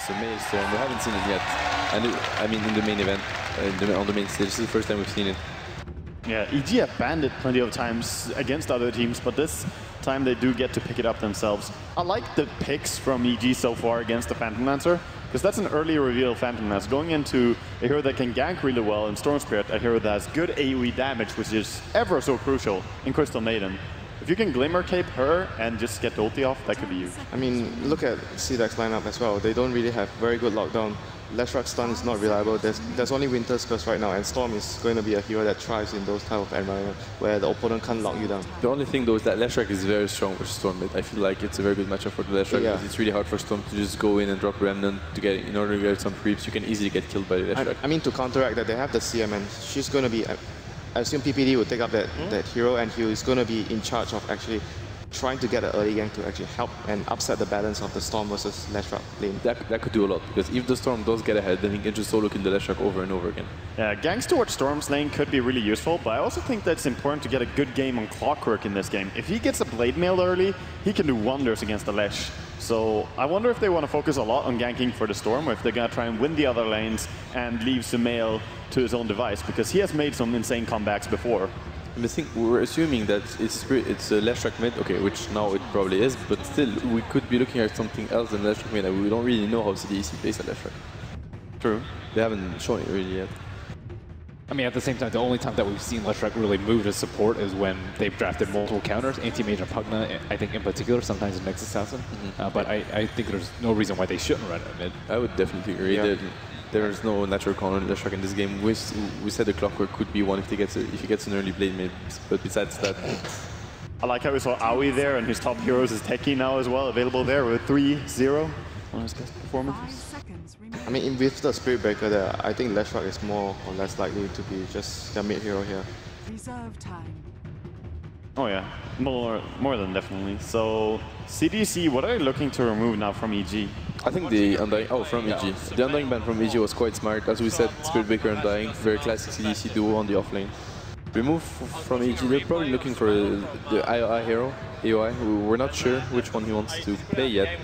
It's a male Storm. We haven't seen it yet. And I mean, in the main event, on the main stage, this is the first time we've seen it. Yeah, EG have banned it plenty of times against other teams, but this time they do get to pick it up themselves. I like the picks from EG so far against the Phantom Lancer, because that's an early reveal Phantom Lance. Going into a hero that can gank really well in Storm Spirit, a hero that has good AoE damage, which is ever so crucial in Crystal Maiden. If you can Glimmer Cape her and just get the ulti off, that could be huge. I mean, look at CDEC's lineup as well. They don't really have very good lockdown. Leshrac stun is not reliable. There's only Winter's Curse right now, and Storm is going to be a hero that thrives in those type of environment where the opponent can't lock you down. The only thing though is that Leshrac is very strong versus Storm mid. I feel like it's a very good matchup for the Leshrac because it's really hard for Storm to just go in and drop Remnant to get in order to get some creeps. You can easily get killed by the Leshrac. I mean, to counteract that, they have the CM, and she's going to be. I assume PPD will take up that hero, and he is going to be in charge of actually trying to get an early gank to actually help and upset the balance of the Storm versus Leshrac lane. That could do a lot, because if the Storm does get ahead, then he can just solo kill the Leshrac over and over again. Yeah, ganks towards Storm's lane could be really useful, but I also think that it's important to get a good game on Clockwork in this game. If he gets a Blade Mail early, he can do wonders against the Lesh. So I wonder if they want to focus a lot on ganking for the Storm, or if they're going to try and win the other lanes and leave Sumail to his own device, because he has made some insane comebacks before. I think we're assuming that it's a Leshrac mid, okay, which now it probably is, but still we could be looking at something else than Leshrac mid, and we don't really know how CDEC plays a Leshrac. True. They haven't shown it really yet. I mean, at the same time, the only time that we've seen Leshrac really move as support is when they've drafted multiple counters, Anti-Mage and Pugna, I think in particular, sometimes in Next Assassin. But I think there's no reason why they shouldn't run it mid. I would definitely agree. Yeah. There is no natural counter on Leshrac in this game. We said the Clockwork could be one if he gets an early Blade Mail, but besides that... I like how we saw Aoi there, and his top heroes is Techie now as well, available there with 3-0 on his best performances. I mean, with the Spirit Breaker there, I think Leshrac is more or less likely to be just their mid hero here. Reserve time. Oh yeah, more than definitely. So CDEC, what are you looking to remove now from EG? I think the Undying, from EG. The Undying ban from EG was quite smart. As we said, Spirit Breaker Undying, very classic CDEC duo on the offlane. Remove from EG, they're probably looking for the AOI hero, AOI. We're not sure which one he wants to play yet.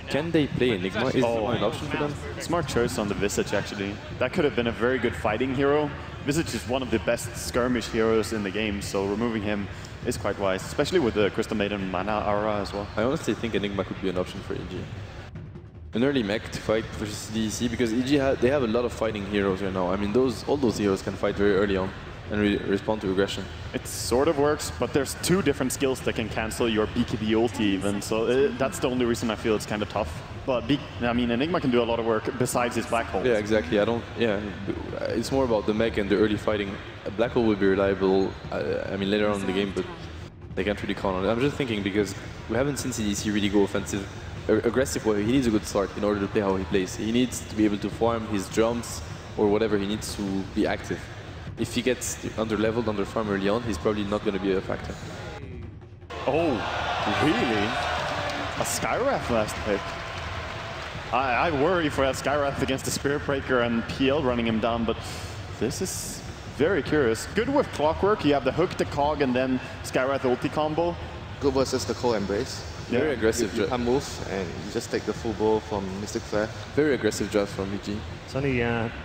Can they play Enigma? Is there an option for them? Smart choice on the Visage, actually. That could have been a very good fighting hero. Visage is one of the best skirmish heroes in the game, so removing him is quite wise, especially with the Crystal Maiden Mana aura as well. I honestly think Enigma could be an option for EG. An early mech to fight versus CDEC, because EG they have a lot of fighting heroes right now. I mean, all those heroes can fight very early on and respond to aggression. It sort of works, but there's two different skills that can cancel your BKB ulti even, so that's the only reason I feel it's kind of tough. But I mean, Enigma can do a lot of work besides his Black Hole. Yeah, exactly. It's more about the mech and the early fighting. Black Hole will be reliable, I mean, later on in the game, but they can't really count on it. I'm just thinking because we haven't seen CDEC really go offensive, aggressive way. He needs a good start in order to play how he plays. He needs to be able to farm his drums or whatever. He needs to be active. If he gets under-leveled, under-farm early on, he's probably not going to be a factor. Oh, really? A Skywrath last pick? I worry for that Skywrath against the Spirit Breaker and PL running him down, but this is very curious. Good with Clockwork, you have the hook, the cog, and then Skywrath ulti combo. Good versus the Cold Embrace. Very aggressive. You can't move, and you just take the full bow from Mystic Flare. Very aggressive draft from EG. It's only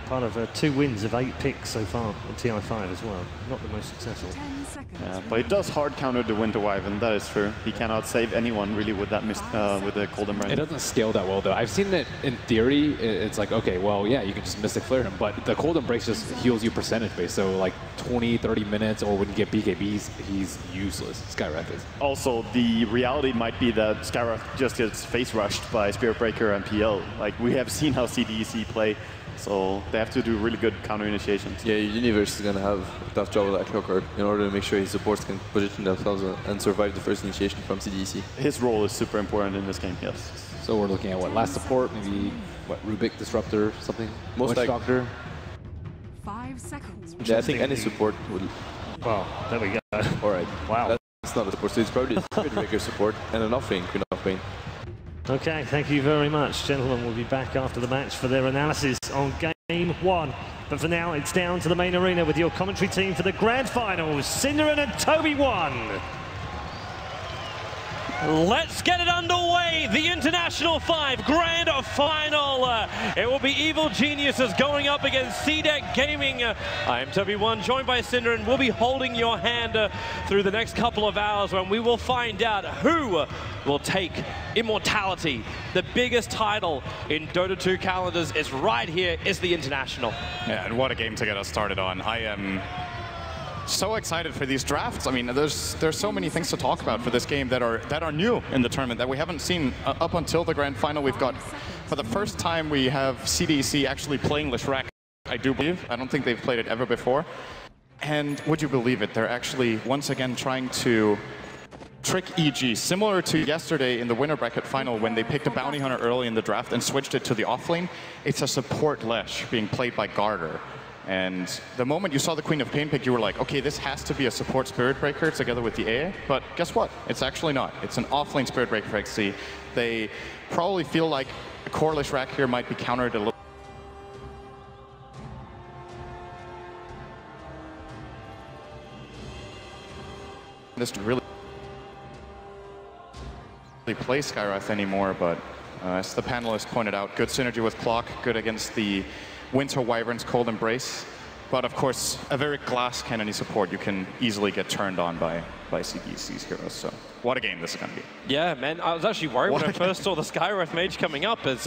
part of 2 wins of 8 picks so far on TI5 as well. Not the most successful. 10 seconds. Yeah, but it does hard counter the Winter Wyvern, that is true. He cannot save anyone really with that with the Cold Embrace. It doesn't scale that well though. I've seen that in theory, it's like, okay, well, yeah, you can just Mystic Flare him, but the Cold Embrace just heals you percentage based. So like 20, 30 minutes, or when you get BKBs, he's useless. Skywrath is. Also, the reality might be that Skywrath just gets face rushed by Spirit Breaker and PL. Like, we have seen how CDEC play, so they have to do really good counter initiations. Yeah, Universe is going to have a tough job with that Clockwork in order to make sure his supports can position themselves and survive the first initiation from CDEC. His role is super important in this game, yes. So we're looking at what, last support, maybe what, Rubik, Disruptor, something? Most like Doctor? 5 seconds. Yeah, I think any support would... Well, there we go. Alright. Wow. That's not a support, so it's probably a Spirit Breaker support and an offlane, Queen offlane. Okay, thank you very much. Gentlemen will be back after the match for their analysis on Game 1. But for now, it's down to the main arena with your commentary team for the Grand Finals, Synderen and Toby 1. Let's get it underway. The International 5 Grand Final. It will be Evil Geniuses going up against CDEC Gaming. I am Toby1, joined by Cinder, and we'll be holding your hand through the next couple of hours when we will find out who will take immortality. The biggest title in Dota 2 calendars is right here, is the International. Yeah, and what a game to get us started on. I am so excited for these drafts. I mean, there's so many things to talk about for this game that are new in the tournament that we haven't seen up until the grand final. We've got, for the first time, we have CDEC actually playing Leshrac, I do believe. I don't think they've played it ever before. And would you believe it, they're actually once again trying to trick EG, similar to yesterday in the winner bracket final when they picked a bounty hunter early in the draft and switched it to the offlane. It's a support Lesh being played by Garter. And the moment you saw the Queen of Pain pick, you were like, okay, this has to be a support Spirit Breaker together with the AA. But guess what? It's actually not. It's an offlane Spirit Breaker for XC. They probably feel like a core Leshrac here might be countered a little. This really play Skywrath anymore, but as the panelists pointed out, good synergy with Clock, good against the Winter Wyvern's Cold Embrace, but of course a very glass cannony support you can easily get turned on by CDEC's heroes. So what a game this is going to be. Yeah, man, I was actually worried when I first saw the Skywrath Mage coming up. As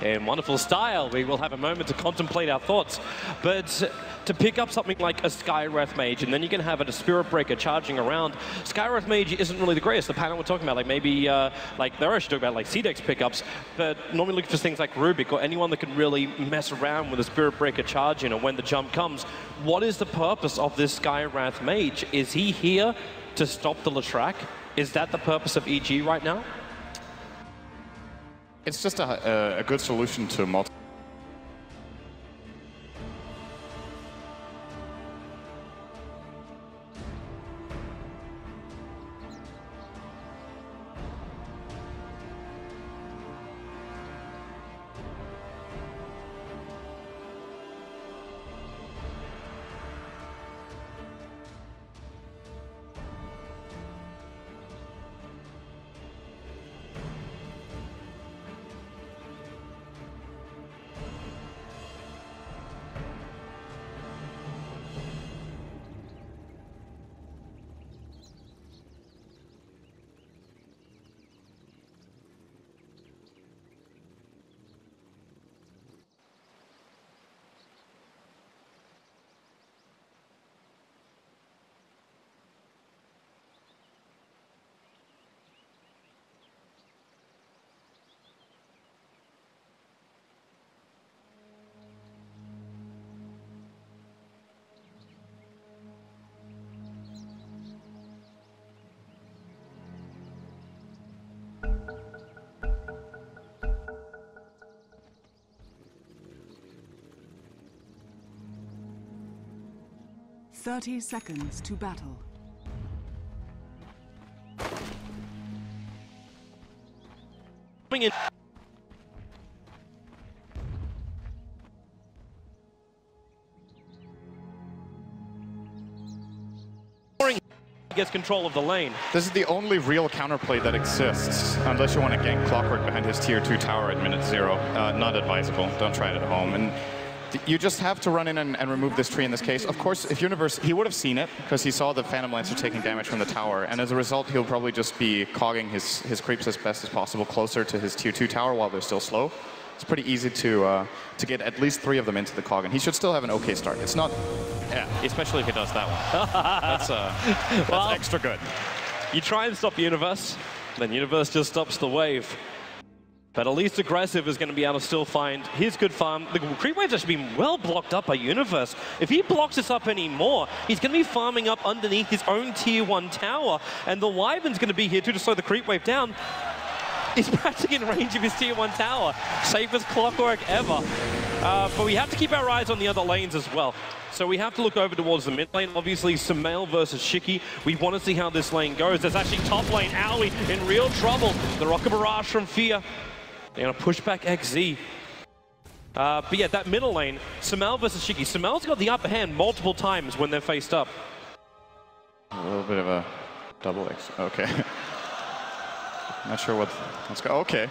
in wonderful style, we will have a moment to contemplate our thoughts. But to pick up something like a Skywrath Mage, and then you can have a Spirit Breaker charging around, Skywrath Mage isn't really the greatest. The panel we're talking about, like maybe, like they're actually talking about like CDEC's pickups, but normally looking for things like Rubik or anyone that can really mess around with a Spirit Breaker charge, you know, when the jump comes. What is the purpose of this Skywrath Mage? Is he here to stop the Leshrac? Is that the purpose of EG right now? It's just a good solution to multiple. Thirty seconds to battle. Coming in. Gets control of the lane. This is the only real counterplay that exists, unless you want to gank Clockwork behind his tier 2 tower at minute 0. Not advisable. Don't try it at home. And you just have to run in and remove this tree in this case. Of course, if Universe, he would have seen it, because he saw the Phantom Lancer taking damage from the tower, and as a result, he'll probably just be cogging his creeps as best as possible closer to his tier 2 tower while they're still slow. It's pretty easy to get at least 3 of them into the cog, and he should still have an okay start. It's not, yeah, especially if he does that one. That's extra good. You try and stop Universe, then Universe just stops the wave. But at least Aggressive is going to be able to still find his good farm. The creep wave's actually been well blocked up by Universe. If he blocks this up anymore, he's going to be farming up underneath his own tier 1 tower, and the Wyvern's going to be here too to slow the creep wave down. He's practically in range of his tier 1 tower. Safest Clockwork ever. But we have to keep our eyes on the other lanes as well. So we have to look over towards the mid lane. Obviously, Sumail versus Shiki. We want to see how this lane goes. There's actually top lane, Owie, in real trouble. The Rocket Barrage from Fear. They're going to push back XZ. But yeah, that middle lane, Sumail versus Shiki. Sumail's got the upper hand multiple times when they're faced up. A little bit of a double X. Okay. Not sure what. Let's go. Okay.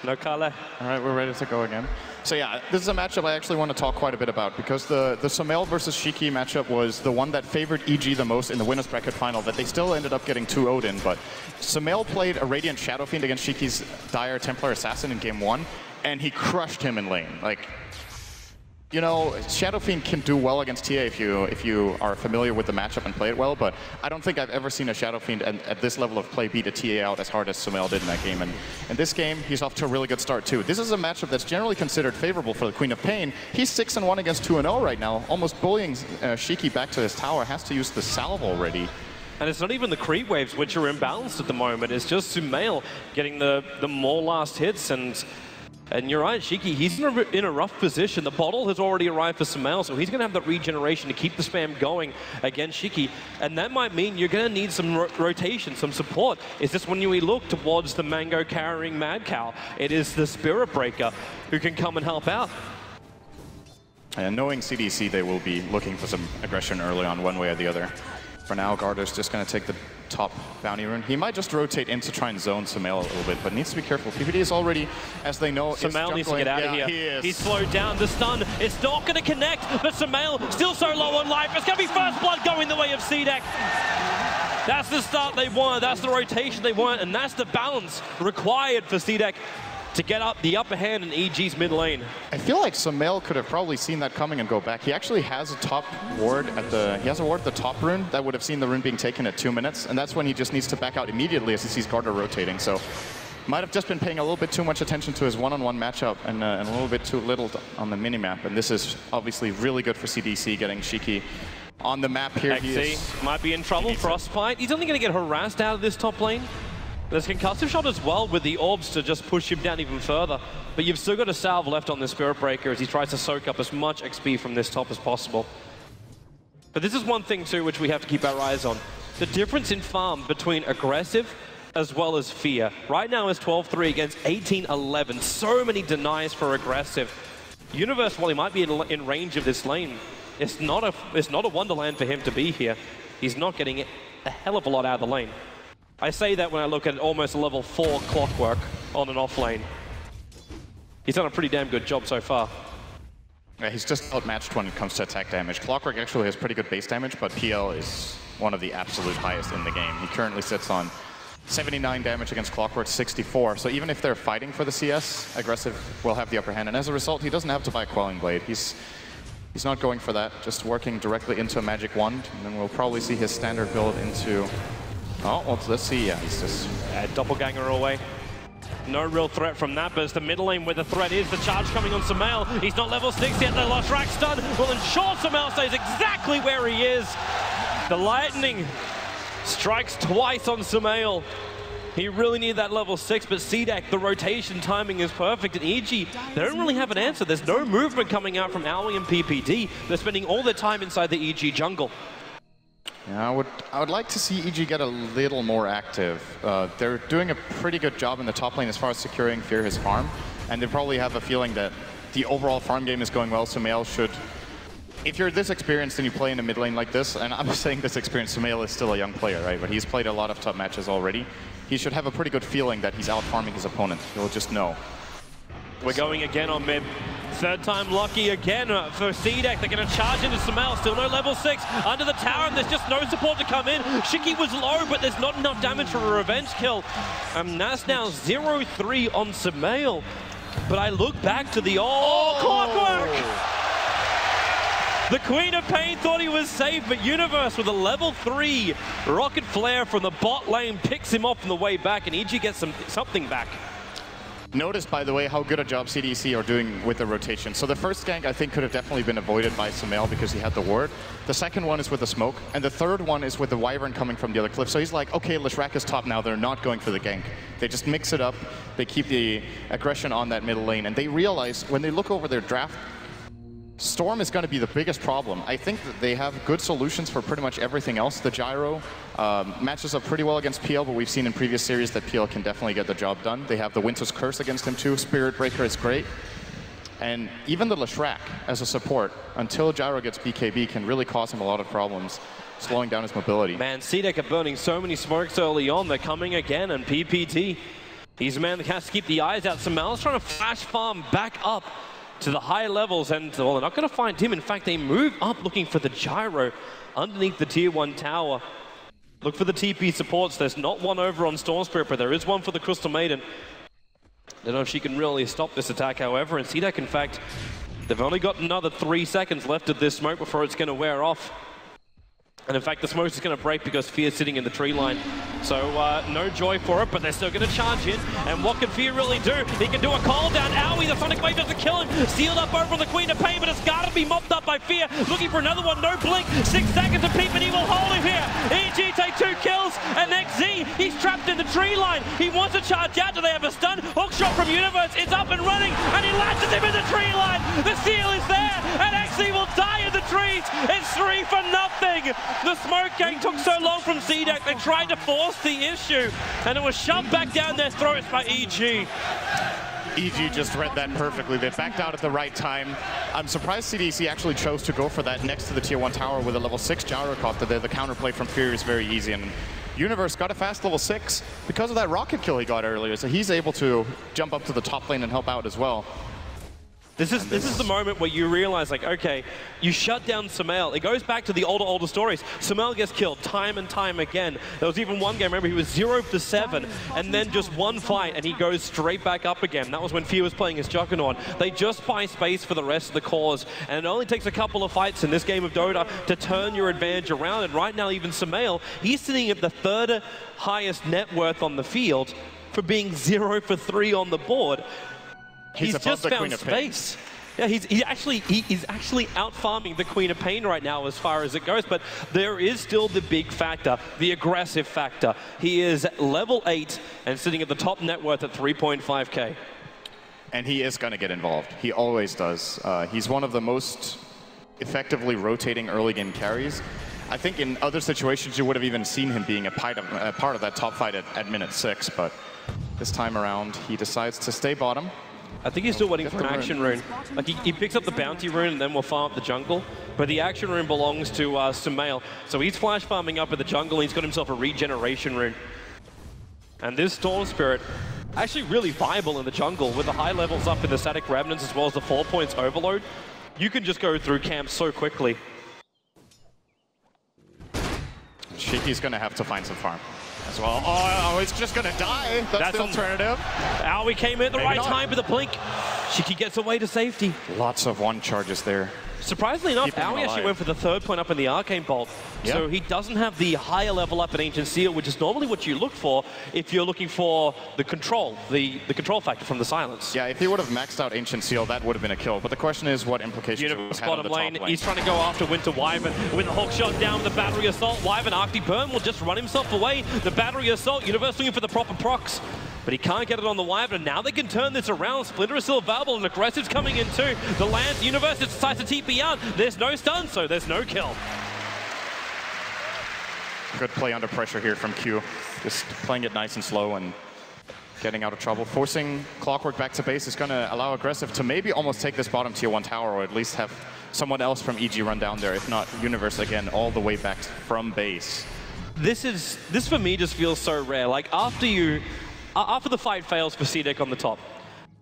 No Kale. All right, we're ready to go again. So yeah, this is a matchup I actually want to talk quite a bit about because the Sumail versus Shiki matchup was the one that favored EG the most in the winners bracket final that they still ended up getting 2-0'd in. But Sumail played a Radiant Shadow Fiend against Shiki's Dire Templar Assassin in game 1, and he crushed him in lane. Like, you know, Shadow Fiend can do well against TA if you are familiar with the matchup and play it well, but I don't think I've ever seen a Shadow Fiend at this level of play beat a TA out as hard as Sumail did in that game. And in this game, he's off to a really good start too. This is a matchup that's generally considered favorable for the Queen of Pain. He's 6-1 against 2-0 right now, almost bullying Shiki back to his tower. Has to use the salve already. And it's not even the creep waves which are imbalanced at the moment. It's just Sumail getting the more last hits. And you're right, Shiki, he's in a rough position. The bottle has already arrived for Sumail, so he's going to have the regeneration to keep the spam going against Shiki. And that might mean you're going to need some rotation, some support. Is this when we look towards the Mango carrying Mad Cow? It is the Spirit Breaker who can come and help out. And knowing CDEC, they will be looking for some aggression early on, one way or the other. For now, Garder's just going to take the top bounty rune. He might just rotate in to try and zone Sumail a little bit, but needs to be careful. PPD is already, as they know, Sumail needs to get out of here. He's slowed down. The stun, it's not going to connect, but Sumail still so low on life. It's going to be first blood going the way of CDEC. That's the start they want. That's the rotation they want, and that's the balance required for CDEC to get up the upper hand in EG's mid lane. I feel like Sumail could have probably seen that coming and go back. He actually has a top ward at the, he has a ward at the top rune that would have seen the rune being taken at 2 minutes, and that's when he just needs to back out immediately as he sees Garder rotating. So might have just been paying a little bit too much attention to his one-on-one matchup and a little bit too little on the minimap. And this is obviously really good for CDEC getting Shiki on the map here. XC might be in trouble. Frostbite. He's only going to get harassed out of this top lane. There's concussive shot as well with the orbs to just push him down even further. But you've still got a salve left on the Spirit Breaker as he tries to soak up as much XP from this top as possible. But this is one thing too which we have to keep our eyes on. The difference in farm between aggressive as well as fear. Right now is 12-3 against 18-11. So many denies for aggressive. Universe, while he might be in range of this lane, it's not a wonderland for him to be here. He's not getting a hell of a lot out of the lane. I say that when I look at almost a level 4 Clockwork on an off lane. He's done a pretty damn good job so far. Yeah, he's just outmatched when it comes to attack damage. Clockwork actually has pretty good base damage, but PL is one of the absolute highest in the game. He currently sits on 79 damage against Clockwork, 64. So even if they're fighting for the CS, aggressive will have the upper hand. And as a result, he doesn't have to buy Quelling Blade. He's not going for that, just working directly into a Magic Wand. And then we'll probably see his standard build into... Oh, well, let's see. Yeah, he's just... Doppelganger away. No real threat from that, but it's the middle lane where the threat is. The charge coming on Sumail. He's not level 6 yet. The lost rack stun will ensure Sumail stays exactly where he is. The lightning strikes twice on Sumail. He really needed that level 6, but CDEC, the rotation timing is perfect. And EG, they don't really have an answer. There's no movement coming out from Owie and PPD. They're spending all their time inside the EG jungle. Yeah, I would like to see EG get a little more active. They're doing a pretty good job in the top lane as far as securing Fear his farm, and they probably have a feeling that the overall farm game is going well. Sumail should, if you're this experienced and you play in a mid lane like this, and I'm saying this experienced, Sumail is still a young player, right? But he's played a lot of top matches already. He should have a pretty good feeling that he's out farming his opponent. He'll just know. We're going again on mid. Third time lucky again for CDEC. They're going to charge into Sumail. Still no level 6 under the tower, and there's just no support to come in. Shiki was low, but there's not enough damage for a revenge kill. And that's now 0-3 on Sumail. But I look back to the Clockwork! The Queen of Pain thought he was safe, but Universe with a level 3 rocket flare from the bot lane picks him off on the way back, and EG gets something back. Notice, by the way, how good a job CDEC are doing with the rotation. So the first gank, I think, could have definitely been avoided by Sumail because he had the ward. The second one is with the smoke, and the third one is with the Wyvern coming from the other cliff. So he's like, okay, Leshrac is top now. They're not going for the gank. They just mix it up. They keep the aggression on that middle lane, and they realize when they look over their draft, Storm is going to be the biggest problem. I think that they have good solutions for pretty much everything else. The Gyro matches up pretty well against PL, but we've seen in previous series that PL can definitely get the job done. They have the Winter's Curse against him too. Spirit Breaker is great. And even the Leshrac as a support, until Gyro gets BKB, can really cause him a lot of problems. slowing down his mobility. Man, CDEC are burning so many smokes early on. They're coming again, and PPT, he's a man that has to keep the eyes out. Samel's trying to flash farm back up to the high levels, and well, they're not going to find him. In fact, they move up looking for the gyro underneath the tier 1 tower. Look for the TP supports. There's not one over on Storm Spirit, but there is one for the Crystal Maiden. Don't know if she can really stop this attack, however, and CDEC, in fact, they've only got another 3 seconds left of this smoke before it's going to wear off. And in fact, the smoke is going to break because Fear's sitting in the tree line. So no joy for it, but they're still going to charge in. And what can Fear really do? He can do a call down. Owie, the Sonic Wave doesn't kill him. Sealed up over on the Queen of Pain, but it's got to be mopped up by Fear. Looking for another one. No blink. 6 seconds of PPT will hold him here. EG take 2 kills. And XZ, he's trapped in the tree line. He wants to charge out. Do they have a stun? Hook shot from Universe. It's up and running. And he latches him in the tree line. The seal is there. And XZ will die in the trees. It's 3 for nothing. The smoke gang took so long from CDEC, they tried to force the issue, and it was shoved back down their throats by EG. EG just read that perfectly. They backed out at the right time. I'm surprised CDEC actually chose to go for that next to the tier 1 tower with a level 6 gyrocopter there. The counterplay from Fury is very easy, and Universe got a fast level 6 because of that rocket kill he got earlier, so he's able to jump up to the top lane and help out as well. This is the moment where you realize, like, okay, you shut down Samel. It goes back to the older stories. Samel gets killed time and time again. There was even one game, remember, he was 0 for 7, and then just one fight, and he goes straight back up again. That was when Fear was playing his Juggernaut. They just buy space for the rest of the cause, and it only takes a couple of fights in this game of Dota to turn your advantage around. And right now, even Samel, he's sitting at the 3rd highest net worth on the field for being 0 for 3 on the board. He's just found space. Yeah, he's actually out farming the Queen of Pain right now as far as it goes, but there is still the big factor, the aggressive factor. He is level 8 and sitting at the top net worth at 3.5k. And he is going to get involved. He always does. He's one of the most effectively rotating early game carries. I think in other situations you would have even seen him being a part of that top fight at minute 6, but this time around he decides to stay bottom. I think he's still waiting for an action rune. Like he picks up the bounty rune and then we'll farm up the jungle. But the action rune belongs to Sumail. So he's flash farming up in the jungle and he's got himself a regeneration rune. And this Storm Spirit, actually really viable in the jungle with the high levels up in the Static Revenants as well as the 4 points overload. You can just go through camps so quickly. Shiki's going to have to find some farm as well. Oh, it's just going to die. That's the alternative. Owie came in at the right time with a blink. Shiki gets away to safety. Lots of 1 charges there. Surprisingly enough, Owie actually went for the 3rd point up in the Arcane Bolt. Yeah. So he doesn't have the higher level up in Ancient Seal, which is normally what you look for if you're looking for the control, the control factor from the silence. Yeah, if he would have maxed out Ancient Seal, that would have been a kill. But the question is what implications it would have on the lane. top lane. He's trying to go after Winter Wyvern with the hook shot down with the Battery Assault. Wyvern Arctic Burn will just run himself away. The Battery Assault, Universe looking for the proper procs. But he can't get it on the Wyvern. Now they can turn this around. Splinter is still available, and Aggressive's coming in too. The Lance Universe decides to TP out. There's no stun, so there's no kill. Good play under pressure here from Q. Just playing it nice and slow and getting out of trouble. Forcing Clockwork back to base is going to allow Aggressive to maybe almost take this bottom tier 1 tower, or at least have someone else from EG run down there. If not, Universe again all the way back from base. This for me just feels so rare. Like after the fight fails for CDEC on the top,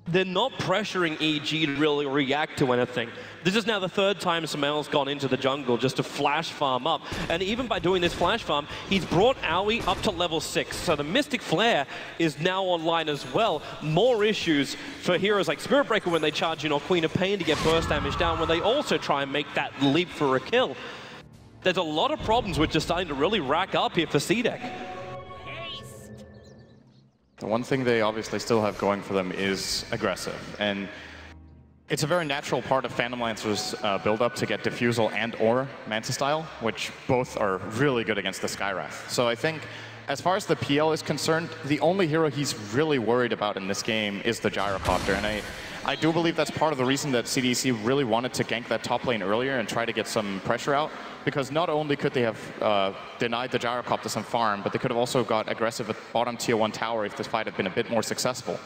they're not pressuring EG to really react to anything. This is now the 3rd time Samel's gone into the jungle just to flash farm up. And even by doing this flash farm, he's brought Owie up to level 6. So the Mystic Flare is now online as well. More issues for heroes like Spirit Breaker when they charge in, or Queen of Pain to get burst damage down when they also try and make that leap for a kill. There's a lot of problems which are starting to really rack up here for CDEC. The one thing they obviously still have going for them is Aggressive. And it's a very natural part of Phantom Lancer's build-up to get Diffusal and or Manta Style, which both are really good against the Skywrath. So I think, as far as the PL is concerned, the only hero he's really worried about in this game is the Gyrocopter. And I do believe that's part of the reason that CDEC really wanted to gank that top lane earlier and try to get some pressure out. Because not only could they have denied the Gyrocopter some farm, but they could have also got Aggressive at bottom tier 1 tower if this fight had been a bit more successful.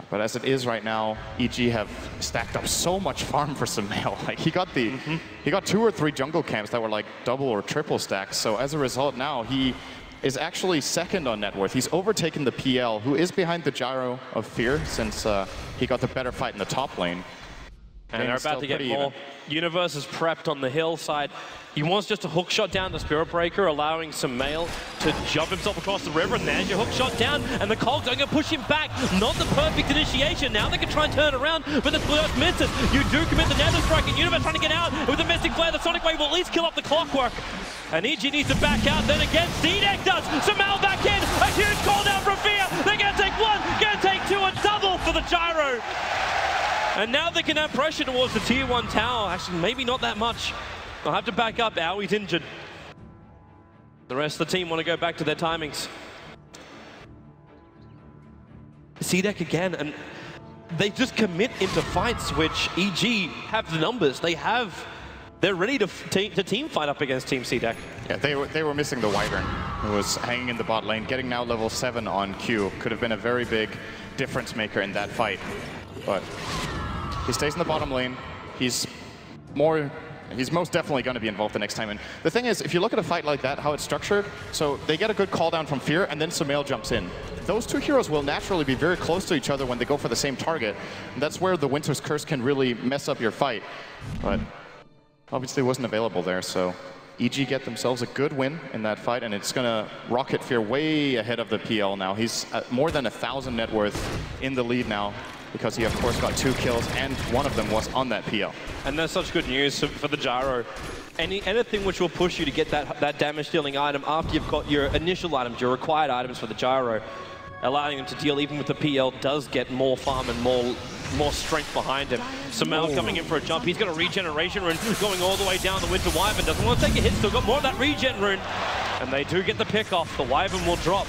But as it is right now, EG have stacked up so much farm for Sumail. Like he got 2 or 3 jungle camps that were like double or triple stacks. So as a result now, he is actually second on net worth. He's overtaken the PL, who is behind the Gyro of Fear since he got the better fight in the top lane. And they're about to get more. Universe is prepped on the hillside. He wants just a hook shot down the Spirit Breaker, allowing Sumail to jump himself across the river, and there's your hook shot down, and the Cogs are going to push him back. Not the perfect initiation. Now they can try and turn around, but the burst misses. You do commit the Nether Strike, and Universe trying to get out with the Mystic Flare. The Sonic Wave will at least kill off the Clockwork. And EG needs to back out. Then again, CDEC does. Sumail back in. A huge call down from Fear. They're going to take 1, going to take 2, a double for the Gyro. And now they can have pressure towards the tier 1 tower. Actually, maybe not that much. They'll have to back up. Aui's injured. The rest of the team want to go back to their timings. CDEC again, and they just commit into fights which EG have the numbers. They're ready to team fight up against Team CDEC. Yeah, they were missing the Wyvern, who was hanging in the bot lane. Getting now level 7 on Q could have been a very big difference maker in that fight. But he stays in the bottom lane. He's most definitely going to be involved the next time. And the thing is, if you look at a fight like that, how it's structured, so they get a good call down from Fear, and then Sumail jumps in. Those 2 heroes will naturally be very close to each other when they go for the same target. And that's where the Winter's Curse can really mess up your fight. But obviously it wasn't available there, so EG get themselves a good win in that fight, and it's going to rocket Fear way ahead of the PL now. He's at more than 1,000 net worth in the lead now, because he of course got 2 kills, and one of them was on that PL. And that's such good news for the Gyro. Anything which will push you to get that damage dealing item after you've got your initial items, your required items for the Gyro, allowing him to deal even with the PL does get more farm and more strength behind him. Sumail coming in for a jump. He's got a regeneration rune going all the way down the Winter Wyvern. Doesn't want to take a hit, still got more of that regen rune. And they do get the pick off. The Wyvern will drop.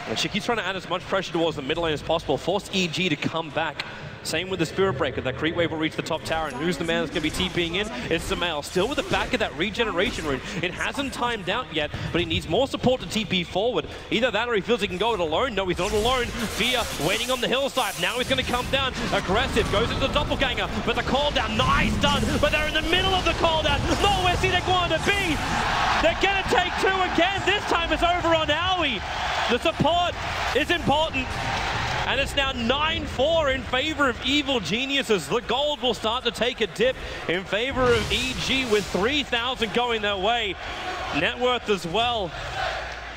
And Shiki's trying to add as much pressure towards the mid lane as possible, force EG to come back. Same with the Spirit Breaker. That creep wave will reach the top tower, and who's the man that's going to be TPing in? It's Sumail. Still with the back of that regeneration rune. It hasn't timed out yet, but he needs more support to TP forward. Either that or he feels he can go it alone. No, he's not alone. Fear waiting on the hillside. Now he's going to come down. Aggressive. Goes into the doppelganger, but the call down. Nice done. But they're in the middle of the call down. Not where CDEC wanted to be. They're going to take 2 again. This time it's over on Aui. The support is important. And it's now 9-4 in favor of Evil Geniuses. The gold will start to take a dip in favor of EG with 3,000 going their way. Net worth as well.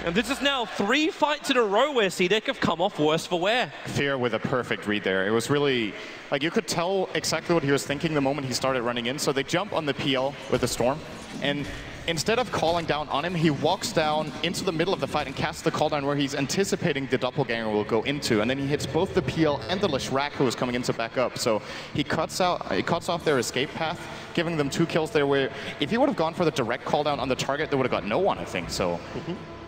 And this is now 3 fights in a row where CDEC have come off worse for wear. Fear with a perfect read there. It was really, like, you could tell exactly what he was thinking the moment he started running in. So they jump on the PL with the Storm, and instead of calling down on him, he walks down into the middle of the fight and casts the call down where he's anticipating the doppelganger will go into, and then he hits both the PL and the Leshrac, who was coming in to back up. So he cuts off their escape path, giving them 2 kills there, where if he would have gone for the direct call down on the target, they would have got no one, I think. So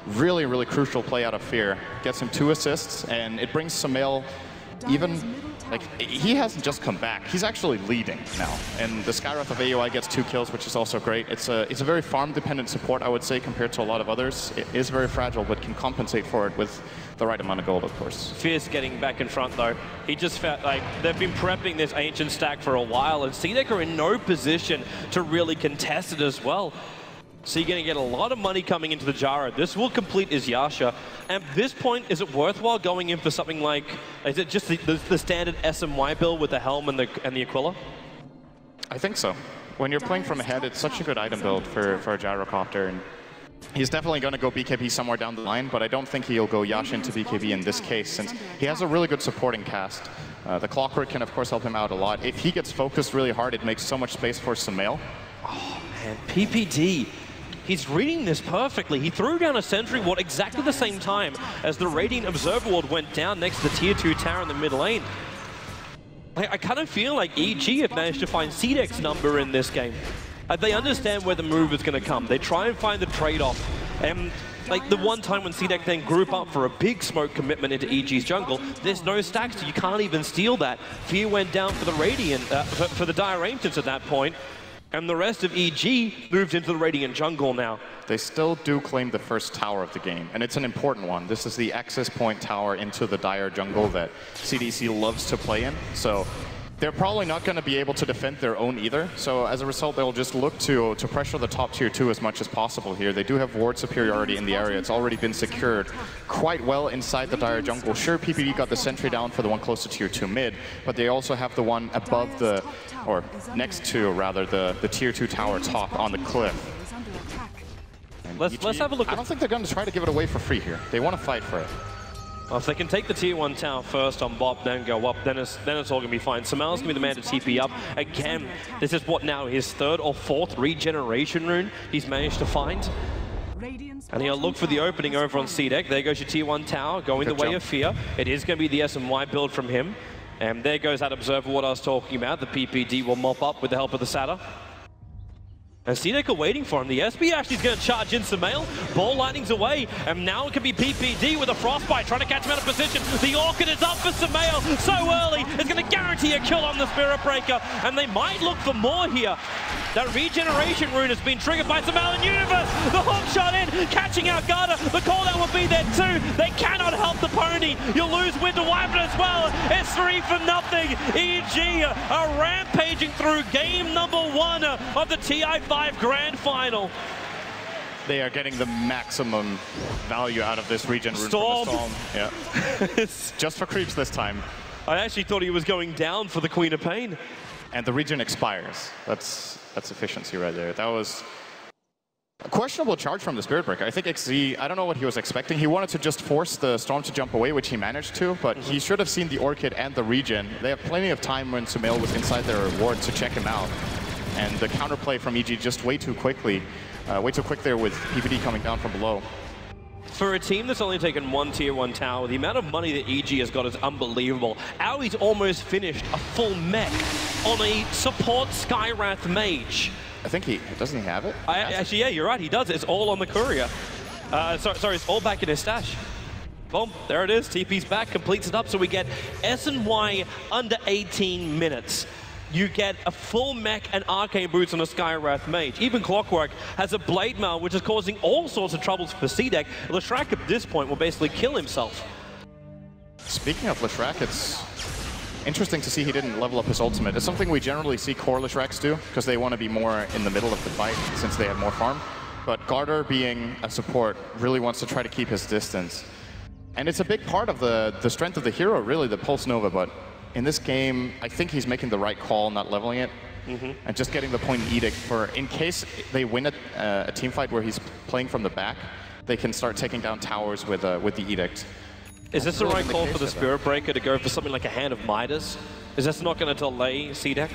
really, really crucial play out of Fear. Gets him 2 assists, and it brings Sumail even, like, he hasn't just come back. He's actually leading now. And the Skywrath of AOI gets 2 kills, which is also great. It's a very farm-dependent support, I would say, compared to a lot of others. It is very fragile, but can compensate for it with the right amount of gold, of course. Fierce getting back in front, though. He just felt like they've been prepping this ancient stack for a while, and CDEC are in no position to really contest it as well. So you're going to get a lot of money coming into the Gyro. This will complete his Yasha. At this point, is it worthwhile going in for something like, is it just the standard SMY build with the Helm and the Aquila? I think so. When you're playing from ahead, it's such a good item build for a Gyrocopter. And he's definitely going to go BKB somewhere down the line, but I don't think he'll go Yasha into BKB in this case, since he has a really good supporting cast. The Clockwork can, of course, help him out a lot. If he gets focused really hard, it makes so much space for Sumail. Oh, man, PPD. He's reading this perfectly. He threw down a Sentry Ward exactly the same time as the Radiant Observer Ward went down next to the Tier 2 tower in the mid lane. I kind of feel like EG have managed to find CDEC's number in this game. They understand where the move is going to come. They try and find the trade-off. And like the one time when CDEC then group up for a big smoke commitment into EG's jungle, there's no stacks, so you can't even steal that. Fear went down for the Radiant, for the Dire Ancients at that point. And the rest of EG moved into the Radiant jungle now. They still do claim the first tower of the game, and it's an important one. This is the access point tower into the Dire jungle that CDEC loves to play in. So they're probably not going to be able to defend their own either. So as a result, they'll just look to pressure the top tier 2 as much as possible here. They do have ward superiority in the area. It's already been secured quite well inside the Dire jungle. Sure, PPD got the sentry down for the one close to tier 2 mid, but they also have the one above the, or next to rather, the tier 2 tower top on the cliff. Let's have a look. I don't think they're going to try to give it away for free here. They want to fight for it. Well, if they can take the tier 1 tower first on Bob, then go up, then it's all going to be fine. Samel's going to be the man to TP up. Again, this is what now, his 3rd or 4th regeneration rune he's managed to find. And he'll look for the opening over on CDEC. There goes your tier 1 tower, going the way of fear. It is going to be the SMY build from him. And there goes that observer, what I was talking about. The PPD will mop up with the help of the Satyr. And CDEC are waiting for him. The SB actually is going to charge in Sumail. Ball lightning's away. And now it can be PPD with a Frostbite trying to catch him out of position. The Orchid is up for Sumail. So early. It's going to guarantee a kill on the Spirit Breaker. And they might look for more here. That regeneration rune has been triggered by Sumail and Universe. The hook shot in, catching out Garda. The cooldown will be there too. They cannot help the pony. You'll lose Winter Wyvern as well. It's 3-0. EG are rampaging through game number 1 of the TI5 Grand Final. They are getting the maximum value out of this regen rune Storm. from the Storm. Yeah. Just for creeps this time. I actually thought he was going down for the Queen of Pain. And the regen expires. That's efficiency right there. That was a questionable charge from the Spirit Breaker. I think XZ, I don't know what he was expecting. He wanted to just force the Storm to jump away, which he managed to, but he should have seen the Orchid and the regen. They have plenty of time when Sumail was inside their ward to check him out. And the counterplay from EG just way too quick there with PPD coming down from below. For a team that's only taken 1 tier 1 tower, the amount of money that EG has got is unbelievable. Aui's almost finished a full mech on a support Skywrath mage. I think doesn't he have it? Actually, yeah, you're right, he does. It's all on the courier. Sorry, it's all back in his stash. Boom, there it is. TP's back, completes it up, so we get SNY under 18 minutes. You get a full mech and arcane boots on a Skywrath mage. Even Clockwork has a blade mail, which is causing all sorts of troubles for CDEC. Leshrac at this point will basically kill himself. Speaking of Leshrac, it's interesting to see he didn't level up his ultimate. It's something we generally see core Leshracs do, because they want to be more in the middle of the fight, since they have more farm. But Garter, being a support, really wants to try to keep his distance. And it's a big part of the strength of the hero, really, the Pulse Nova, but in this game, I think he's making the right call, not leveling it, and just getting the point in Edict for, in case they win a team fight where he's playing from the back, they can start taking down towers with the Edict. Is this the right call for the Spirit Breaker to go for something like a Hand of Midas? Is this not going to delay CDEC?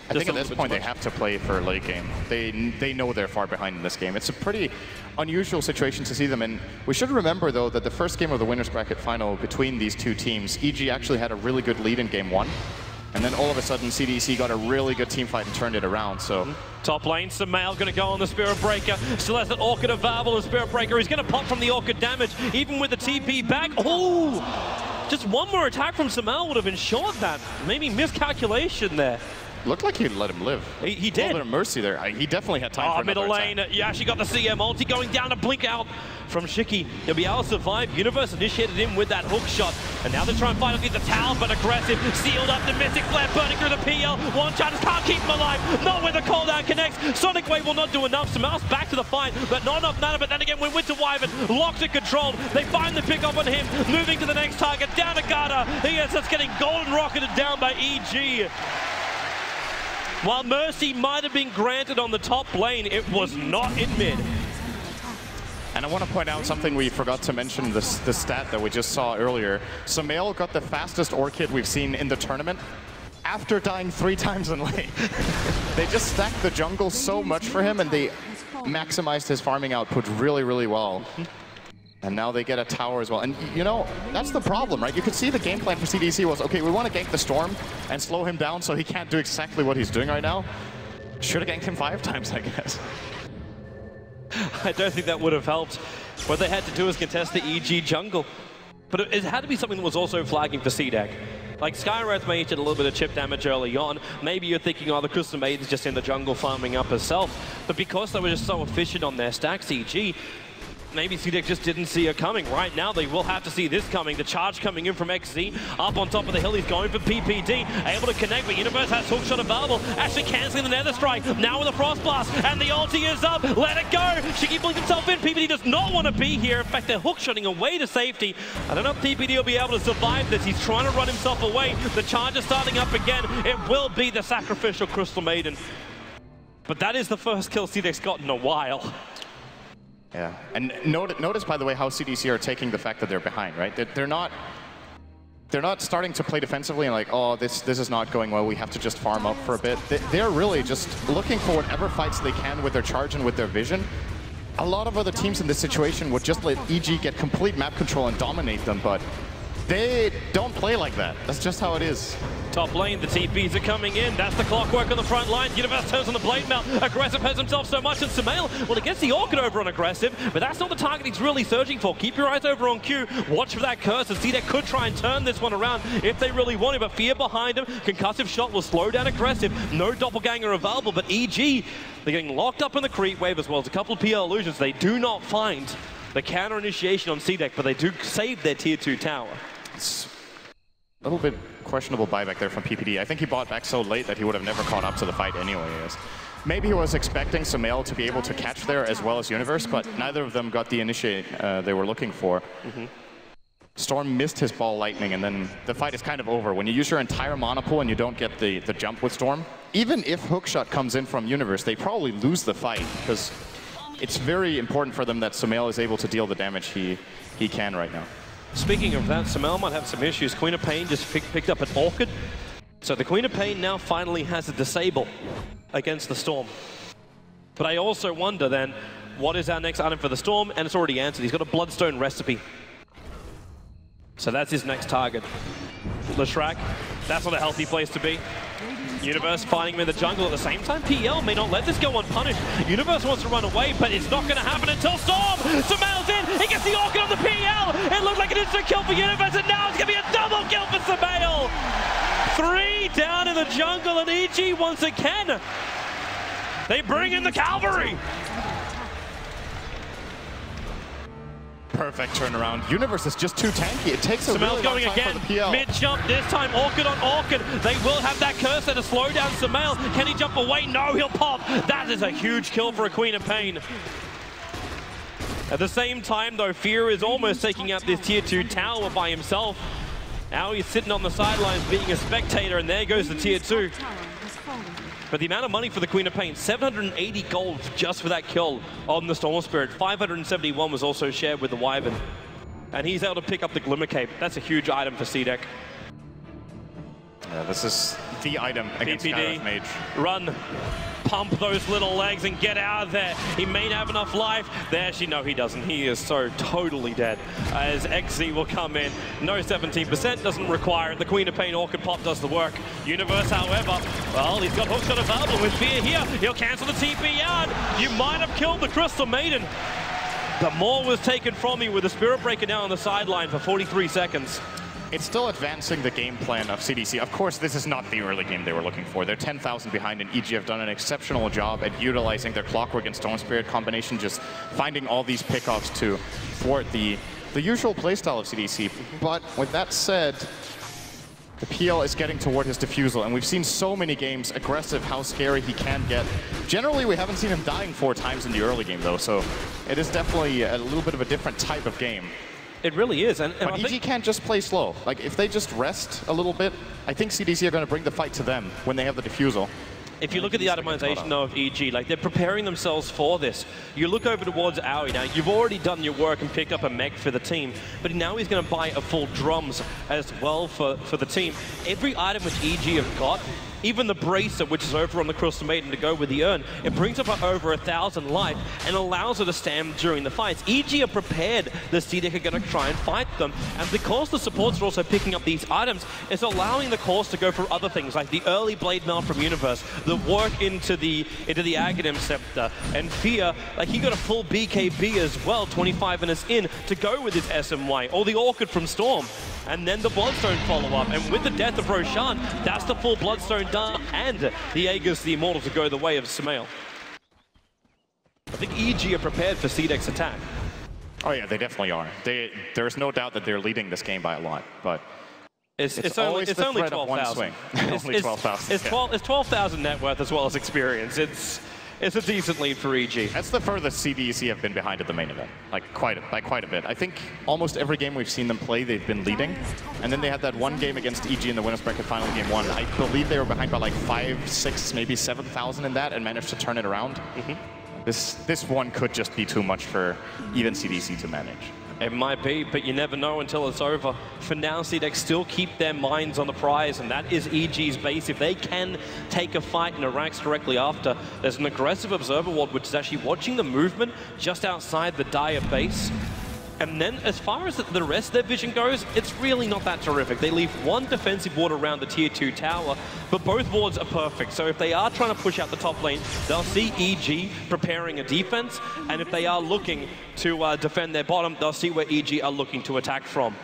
I think at this point they have to play for a late game. They know they're far behind in this game. It's a pretty unusual situation to see them in. We should remember, though, that the first game of the Winners Bracket final between these two teams, EG actually had a really good lead in game 1. And then all of a sudden, CDEC got a really good team fight and turned it around, so... Top lane, Sumail going to go on the Spirit Breaker. Still has an Orchid available, the Spirit Breaker. He's going to pop from the Orchid damage, even with the TP back. Oh! Just one more attack from Sumail would have ensured that. Maybe miscalculation there. Looked like he'd let him live. He did. A little bit of mercy there. He definitely had time for another middle lane. attack. You actually got the CM ulti going down to blink out from Shiki. He'll be able to survive. Universe initiated him with that hook shot. And now they're trying to fight against the tower, but aggressive. Sealed up, the Mystic Flare burning through the PL. One shot just can't keep him alive. Not when the cooldown connects. Sonic Wave will not do enough. Sumail's back to the fight, but not enough mana. But then again, when Winter Wyvern locked and controlled, they find the pick up on him. Moving to the next target, down to Garda. He is just getting golden rocketed down by EG. While Mercy might have been granted on the top lane, it was not in mid. And I want to point out something we forgot to mention, the stat that we just saw earlier. Sumail got the fastest Orchid we've seen in the tournament after dying 3 times in lane. They just stacked the jungle so much for him, and they maximized his farming output really, really well. And now they get a tower as well. And, you know, that's the problem, right? You could see the game plan for CDEC was, okay, we want to gank the Storm and slow him down so he can't do exactly what he's doing right now. Should have ganked him 5 times, I guess. I don't think that would have helped. What they had to do is contest the EG jungle. But it had to be something that was also flagging for CDEC. Like, Skywrath may hit a little bit of chip damage early on. Maybe you're thinking, oh, the Crystal Maiden's just in the jungle farming up herself. But because they were just so efficient on their stacks, EG, maybe CDEC just didn't see her coming. Right now, they will have to see this coming. The charge coming in from XZ. Up on top of the hill, he's going for PPD. Able to connect, but Universe has hookshot available. Actually canceling the Nether Strike. Now with a Frost Blast, and the ulti is up. Let it go. Shiki blinks himself in. PPD does not want to be here. In fact, they're hookshotting away to safety. I don't know if PPD will be able to survive this. He's trying to run himself away. The charge is starting up again. It will be the sacrificial Crystal Maiden. But that is the first kill CDEC's got in a while. Yeah, and notice, by the way, how CDC are taking the fact that they're behind, right? They're not starting to play defensively and like, oh, this is not going well, we have to just farm up for a bit. They're really just looking for whatever fights they can with their charge and with their vision. A lot of other teams in this situation would just let EG get complete map control and dominate them, but they don't play like that. That's just how it is. Top lane, the TPs are coming in. That's the clockwork on the front line. Universe turns on the blade melt. Aggressive has himself so much, and Sumail, well, he gets the Orchid over on Aggressive, but that's not the target he's really searching for. Keep your eyes over on Q. Watch for that curse, and CDEC could try and turn this one around if they really want it, but Fear behind him. Concussive shot will slow down Aggressive. No doppelganger available, but EG, they're getting locked up in the creep wave as well as a couple of PL illusions. They do not find the counter initiation on CDEC, but they do save their tier 2 tower. It's a little bit questionable buyback there from PPD. I think he bought back so late that he would have never caught up to the fight anyways. Maybe he was expecting Sumail to be able to catch there as well as Universe, but neither of them got the initiate they were looking for. Storm missed his ball lightning, and then the fight is kind of over. When you use your entire mana pool and you don't get the jump with Storm, even if hookshot comes in from Universe, they probably lose the fight, because it's very important for them that Sumail is able to deal the damage he can right now. Speaking of that, Sumail might have some issues. Queen of Pain just picked up an Orchid. So the Queen of Pain now finally has a disable against the Storm. But I also wonder then, what is our next item for the Storm? And it's already answered. He's got a Bloodstone recipe. So that's his next target. Leshrac, that's not a healthy place to be. Universe finding him in the jungle at the same time. PL may not let this go unpunished. Universe wants to run away, but it's not going to happen until Storm! Sumail's in! He gets the Orchid on the PL! It looked like an instant kill for Universe, and now it's going to be a double kill for Sumail! 3 down in the jungle, and EG once again, they bring in the cavalry! Perfect turnaround. Universe is just too tanky. It takes a really long time for the PL. Mid-jump this time, Orchid on Orchid. They will have that curse there to slow down Sumail. Can he jump away? No, he'll pop. That is a huge kill for a Queen of Pain. At the same time, though, Fear is almost taking out this tier 2 tower by himself. Now he's sitting on the sidelines being a spectator, and there goes the tier 2. But the amount of money for the Queen of Pain, 780 gold just for that kill on the Storm Spirit. 571 was also shared with the Wyvern. And he's able to pick up the Glimmer Cape. That's a huge item for CDEC. Yeah, this is the item against PPD, Skywrath Mage. Run. Pump those little legs and get out of there. He may have enough life. There, no, he doesn't. He is so totally dead. As XZ will come in. No 17%, doesn't require it. The Queen of Pain Orchid Pop does the work. Universe, however, well, he's got hookshot available with Fear here. He'll cancel the TP yard. You might have killed the Crystal Maiden. But more was taken from you with the Spirit Breaker down on the sideline for 43 seconds. It's still advancing the game plan of CDC. Of course, this is not the early game they were looking for. They're 10,000 behind, and EG have done an exceptional job at utilizing their Clockwork and Storm Spirit combination, just finding all these pickoffs to thwart the usual playstyle of CDC. But with that said, the PL is getting toward his defusal, and we've seen so many games, aggressive, how scary he can get. Generally, we haven't seen him dying 4 times in the early game, though, so it is definitely a little bit of a different type of game. It really is. But EG can't just play slow. Like, if they just rest a little bit, I think CDC are going to bring the fight to them when they have the defusal. If you look at the itemization of EG, like, they're preparing themselves for this. You look over towards Aoi now, you've already done your work and picked up a mech for the team, but now he's going to buy a full drums as well for the team. Every item which EG have got even the Bracer, which is over on the Crystal Maiden to go with the Urn, it brings up over 1,000 life and allows her to stand during the fights. EG are prepared. The CDEC are going to try and fight them. And because the supports are also picking up these items, it's allowing the cores to go for other things, like the early Blade Mail from Universe, the work into the Aghanim Scepter, and Fear, like he got a full BKB as well, 25 minutes in, to go with his SMY, or the Orchid from Storm. And then the Bloodstone follow-up, and with the death of Roshan, that's the full Bloodstone done, and the Aegis, the Immortal, to go the way of Sumail. I think EG are prepared for CDEC's attack. Oh yeah, they definitely are. There's no doubt that they're leading this game by a lot, but it's only 12,000. Only 12,000. It's 12,000 net worth as well as experience. It's a decent lead for EG. That's the furthest CDEC have been behind at the main event, like quite a bit. I think almost every game we've seen them play, they've been leading, and then they had that one game against EG in the winners bracket final, game 1. I believe they were behind by like 5, 6, maybe 7,000 in that, and managed to turn it around. This one could just be too much for even CDEC to manage. It might be, but you never know until it's over. For now, CDEC still keep their minds on the prize, and that is EG's base. If they can take a fight in Iraq's directly after, there's an aggressive observer ward, which is actually watching the movement just outside the Dire base. And then, as far as the rest of their vision goes, it's really not that terrific. They leave one defensive ward around the tier 2 tower, but both wards are perfect. So if they are trying to push out the top lane, they'll see EG preparing a defense, and if they are looking to defend their bottom, they'll see where EG are looking to attack from.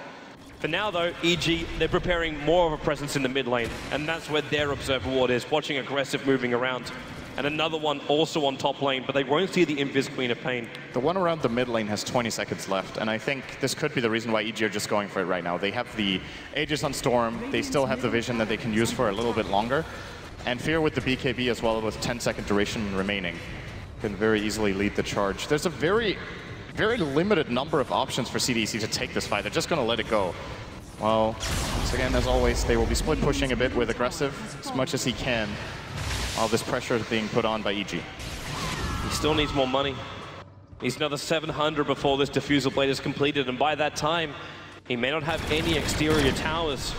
For now, though, EG, they're preparing more of a presence in the mid lane, and that's where their observer ward is, watching aggressive moving around. And another one also on top lane, but they won't see the Invis Queen of Pain. The one around the mid lane has 20 seconds left, and I think this could be the reason why EG are just going for it right now. They have the Aegis on Storm, they still have the vision that they can use for a little bit longer, and Fear with the BKB as well with 10-second duration remaining can very easily lead the charge. There's a very limited number of options for CDEC to take this fight. They're just going to let it go. Well, once again, as always, they will be split pushing a bit with aggressive as much as he can. All this pressure is being put on by EG. He still needs more money. He's another 700 before this Diffusal Blade is completed, and by that time, he may not have any exterior towers.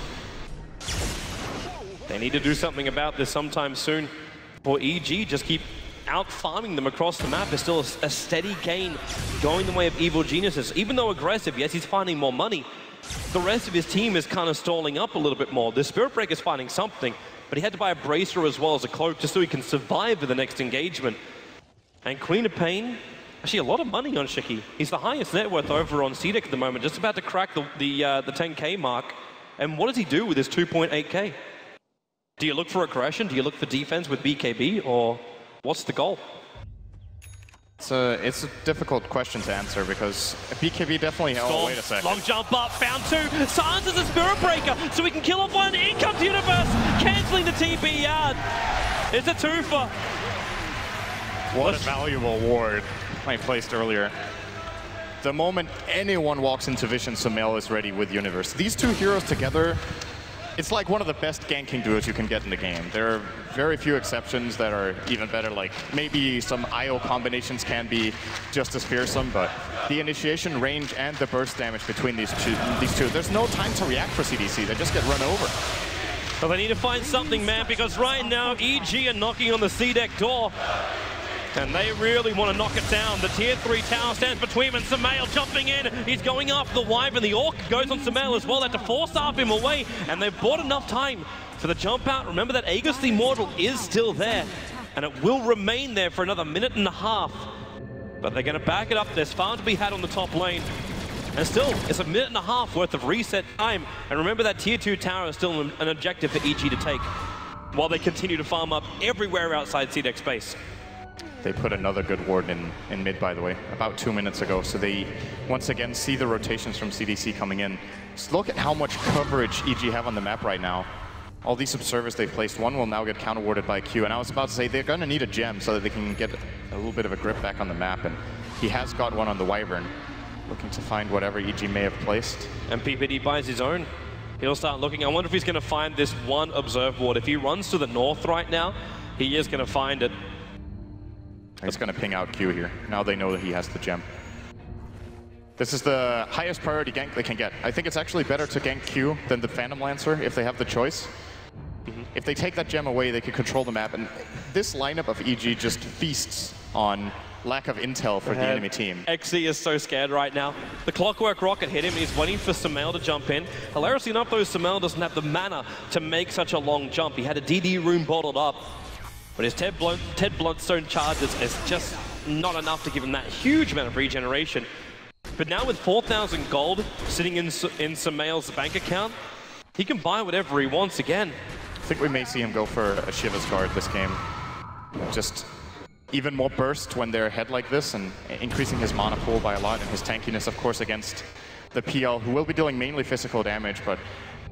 They need to do something about this sometime soon. For EG, just keep out-farming them across the map. There's still a steady gain going the way of Evil Geniuses. Even though aggressive, yes, he's finding more money. The rest of his team is kind of stalling up a little bit more. The Spirit Breaker is finding something, but he had to buy a Bracer as well as a Cloak just so he can survive for the next engagement. And Queen of Pain, actually a lot of money on Shiki. He's the highest net worth over on CDEC at the moment, just about to crack the 10K mark. And what does he do with his 2.8K? Do you look for aggression? Do you look for defense with BKB? Or what's the goal? It's a difficult question to answer because BKB definitely... Oh, wait a second. Long jump up, found 2. Silences a Spirit Breaker, so we can kill off 1. In comes Universe, cancelling the TP yard. It's a twofer. What a valuable ward I placed earlier. The moment anyone walks into Vision, Sumail is ready with Universe. These two heroes together, it's like one of the best ganking duos you can get in the game. There are very few exceptions that are even better, like maybe some IO combinations can be just as fearsome, but the initiation range and the burst damage between these two, there's no time to react for CDC, they just get run over. But they need to find something, man, because right now EG are knocking on the CDEC door. And they really want to knock it down. The tier 3 tower stands between them, and Sumail jumping in. He's going after the Wyvern. The Orc goes on Sumail as well. They have to force up him away, and they've bought enough time for the jump out. Remember that Aegis the Immortal is still there, and it will remain there for another minute and a half. But they're going to back it up. There's farm to be had on the top lane. And still, it's a minute and a half worth of reset time. And remember that tier 2 tower is still an objective for EG to take, while they continue to farm up everywhere outside CDEC space. They put another good ward in mid, by the way, about 2 minutes ago. So they, once again, see the rotations from CDC coming in. Just look at how much coverage EG have on the map right now. All these observers they've placed, one will now get counter-warded by Q. And I was about to say, they're going to need a gem so that they can get a little bit of a grip back on the map. And he has got one on the Wyvern, looking to find whatever EG may have placed. And PPD buys his own. He'll start looking. I wonder if he's going to find this one observe ward. If he runs to the north right now, he is going to find it. He's going to ping out Q here. Now they know that he has the gem. This is the highest priority gank they can get. I think it's actually better to gank Q than the Phantom Lancer if they have the choice. if they take that gem away, they could control the map. And this lineup of EG just feasts on lack of intel for the enemy team. XZ is so scared right now. The Clockwork Rocket hit him. He's waiting for Sumail to jump in. Hilariously enough, though, Sumail doesn't have the mana to make such a long jump. He had a DD rune bottled up, but his Ted Bloodstone charges is just not enough to give him that huge amount of regeneration. But now with 4,000 gold sitting in Sumail's bank account, he can buy whatever he wants again. I think we may see him go for a Shiva's Guard this game. Just even more burst when they're ahead like this, and increasing his mana pool by a lot, and his tankiness, of course, against the PL, who will be dealing mainly physical damage. But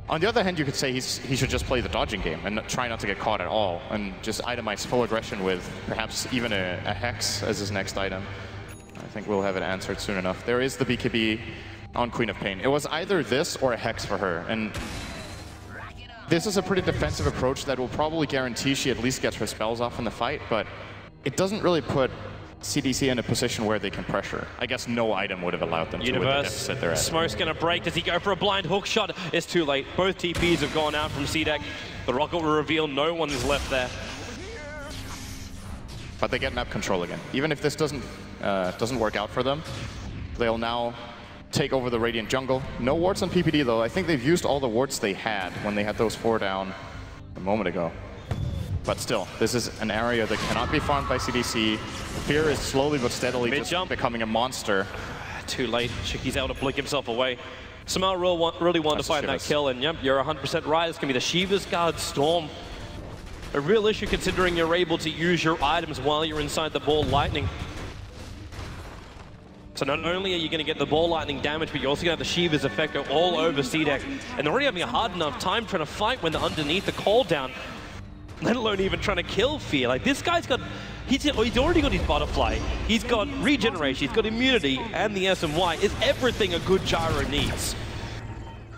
on the other hand, you could say he should just play the dodging game and try not to get caught at all, and just itemize full aggression with perhaps even a Hex as his next item. I think we'll have it answered soon enough. There is the BKB on Queen of Pain. It was either this or a Hex for her, and this is a pretty defensive approach that will probably guarantee she at least gets her spells off in the fight, but it doesn't really put CDEC in a position where they can pressure. I guess no item would have allowed them to win the deficit they're at. Smoke's gonna break. Does he go for a blind hook shot? It's too late. Both TPs have gone out from CDEC. The rocket will reveal no one is left there. But they get map control again. Even if this doesn't work out for them, they'll now take over the Radiant jungle. No wards on PPD though. I think they've used all the wards they had when they had those 4 down a moment ago. But still, this is an area that cannot be farmed by CDEC. Fear is slowly but steadily just becoming a monster. Too late. Shiki's able to blink himself away. Sumail really wanted to find that kill, and yep, you're 100% right. It's going to be the Shiva's Guard Storm. A real issue considering you're able to use your items while you're inside the ball lightning. So not only are you going to get the ball lightning damage, but you're also going to have the Shiva's effect go all over CDEC. And they're already having a hard enough time trying to fight when they're underneath the call down, let alone even trying to kill Fear. Like, this guy's got, he's already got his butterfly, he's got regeneration, he's got immunity, and the SMY is everything a good Gyro needs.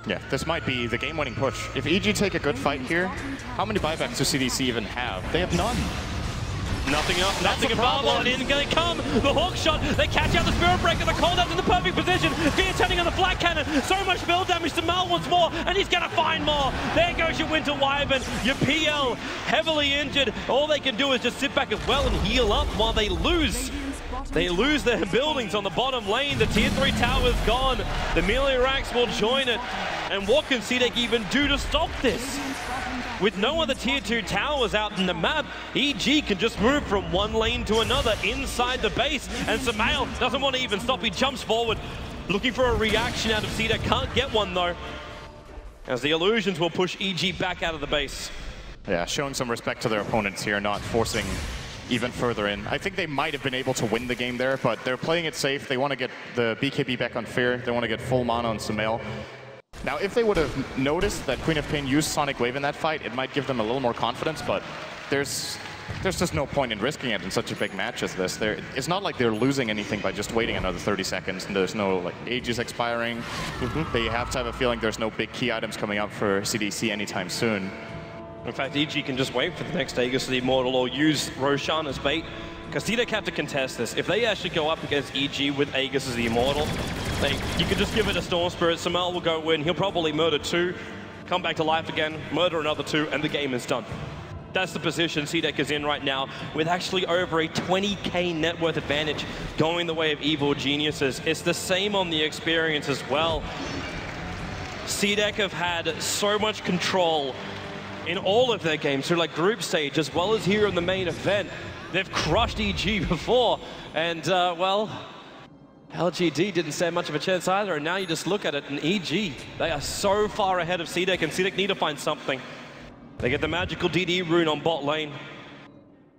Yeah, this might be the game-winning push. If EG take a good fight here, how many buybacks do CDEC even have? They have none. Nothing available, and in going to come the hook shot. They catch out the Spirit Breaker, the cold in the perfect position. Fear turning on the flat cannon. So much build damage to Mal once more, and he's going to find more. There goes your Winter Wyvern. Your PL heavily injured. All they can do is just sit back as well and heal up while they lose. They lose their buildings on the bottom lane. The tier 3 tower is gone. The melee racks will join it. And what can CDEC even do to stop this? With no other tier 2 towers out in the map, EG can just move from one lane to another inside the base. And Sumail doesn't want to even stop. He jumps forward, looking for a reaction out of CDEC. Can't get one though, as the illusions will push EG back out of the base. Yeah, showing some respect to their opponents here, not forcing even further in. I think they might have been able to win the game there, but they're playing it safe. They want to get the BKB back on Fear. They want to get full mana on Sumail. Now, if they would have noticed that Queen of Pain used Sonic Wave in that fight, it might give them a little more confidence, but there's just no point in risking it in such a big match as this. It's not like they're losing anything by just waiting another 30 seconds, and there's no like ages expiring. They have to have a feeling there's no big key items coming up for CDEC anytime soon. In fact, EG can just wait for the next Aegis of the Immortal or use Roshan as bait, because CDEC have to contest this. If they actually go up against EG with Aegis as the Immortal, you can just give it a Storm Spirit. Sumail will go in. He'll probably murder 2, come back to life again, murder another 2, and the game is done. That's the position CDEC is in right now, with actually over a 20k net worth advantage going the way of Evil Geniuses. It's the same on the experience as well. CDEC have had so much control in all of their games, through like group stage as well as here in the main event. They've crushed EG before, and well, LGD didn't stand much of a chance either, and now you just look at it, and EG, they are so far ahead of CDEC, and CDEC need to find something. They get the magical DD rune on bot lane.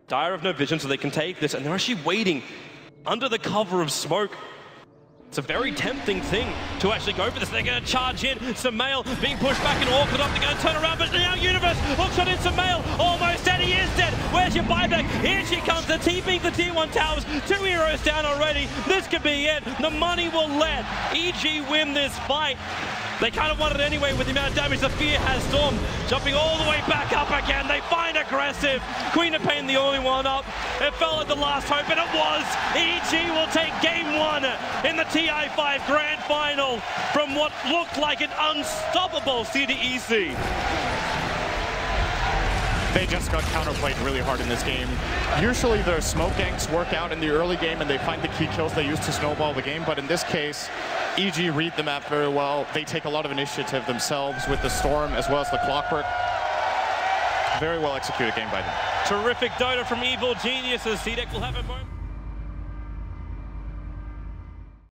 Dire have no vision, so they can take this, and they're actually waiting under the cover of smoke. It's a very tempting thing to actually go for this. They're going to charge in. Sumail being pushed back and awkward up. They're going to turn around, but now Universe hooks on in. Sumail almost dead. He is dead. Where's your buyback? Here she comes. The TPing the tier 1 towers. 2 heroes down already. This could be it. The money will let EG win this fight. They kind of want it anyway with the amount of damage the Fear has. Storm jumping all the way back up again. They find aggressive. Queen of Pain the only one up. It felt like the last hope, and it was. EG will take game 1 in the TI5 Grand Final from what looked like an unstoppable CDEC. they just got counterplayed really hard in this game. Usually their smoke ganks work out in the early game and they find the key kills they use to snowball the game, but in this case, EG read the map very well. They take a lot of initiative themselves with the Storm as well as the Clockwork. Very well executed game by them. Terrific Dota from Evil Geniuses. CDEC will have a moment.